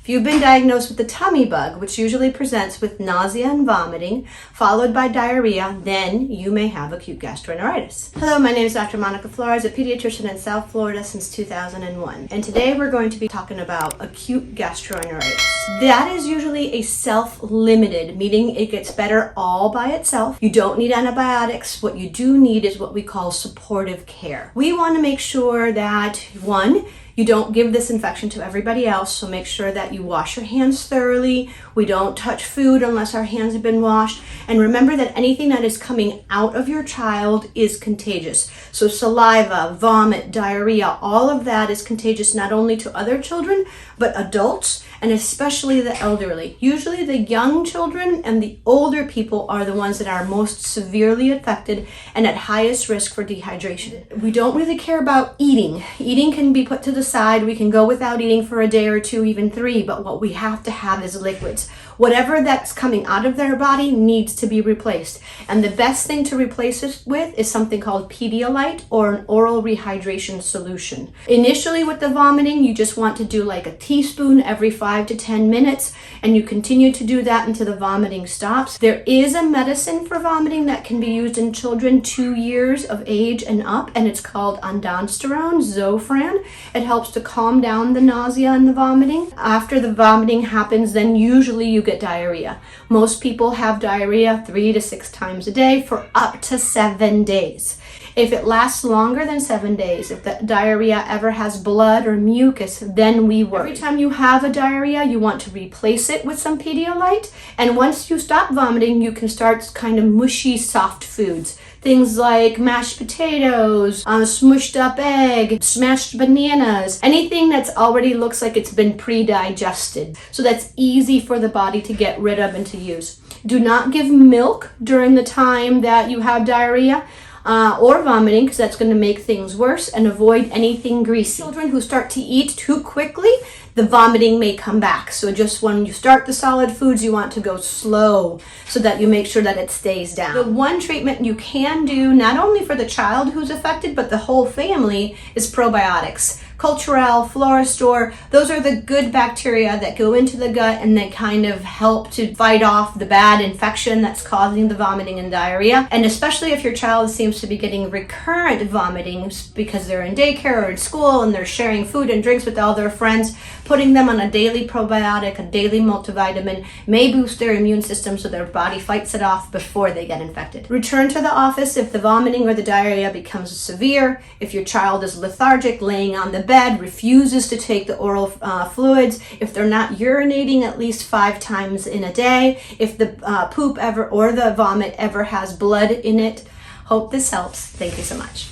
If you've been diagnosed with the tummy bug, which usually presents with nausea and vomiting, followed by diarrhea, then you may have acute gastroenteritis. Hello, my name is Dr. Monica Flores, a pediatrician in South Florida since 2001. And today we're going to be talking about acute gastroenteritis. That is usually a self-limited, meaning it gets better all by itself. You don't need antibiotics. What you do need is what we call supportive care. We want to make sure that, one, you don't give this infection to everybody else, so make sure that you wash your hands thoroughly. We don't touch food unless our hands have been washed. And remember that anything that is coming out of your child is contagious. So saliva, vomit, diarrhea, all of that is contagious not only to other children, but adults, and especially the elderly. Usually the young children and the older people are the ones that are most severely affected and at highest risk for dehydration. We don't really care about eating. Eating can be put to the side. We can go without eating for a day or two, even 3, but what we have to have is liquids. Whatever that's coming out of their body needs to be replaced. And the best thing to replace it with is something called Pedialyte or an oral rehydration solution. Initially with the vomiting, you just want to do like a teaspoon every 5 to 10 minutes, and you continue to do that until the vomiting stops. There is a medicine for vomiting that can be used in children 2 years of age and up, and it's called ondansetron, Zofran. It helps to calm down the nausea and the vomiting. After the vomiting happens, then usually you get diarrhea. Most people have diarrhea 3 to 6 times a day for up to 7 days. If it lasts longer than 7 days, if the diarrhea ever has blood or mucus, then we worry. Every time you have a diarrhea, you want to replace it with some Pedialyte. And once you stop vomiting, you can start kind of mushy, soft foods. Things like mashed potatoes, smushed up egg, smashed bananas, anything that's already looks like it's been pre-digested. So that's easy for the body to get rid of and to use. Do not give milk during the time that you have diarrhea. Or vomiting, because that's going to make things worse, and avoid anything greasy. Children who start to eat too quickly, the vomiting may come back. So just when you start the solid foods, you want to go slow so that you make sure that it stays down. The one treatment you can do, not only for the child who's affected, but the whole family, is probiotics. Culturelle, Florastor, those are the good bacteria that go into the gut and that kind of help to fight off the bad infection that's causing the vomiting and diarrhea. And especially if your child seems to be getting recurrent vomiting because they're in daycare or in school and they're sharing food and drinks with all their friends, putting them on a daily probiotic, a daily multivitamin, may boost their immune system so their body fights it off before they get infected. Return to the office if the vomiting or the diarrhea becomes severe. If your child is lethargic, laying on the bed, refuses to take the oral fluids, if they're not urinating at least 5 times in a day, if the poop ever or the vomit ever has blood in it. Hope this helps. Thank you so much.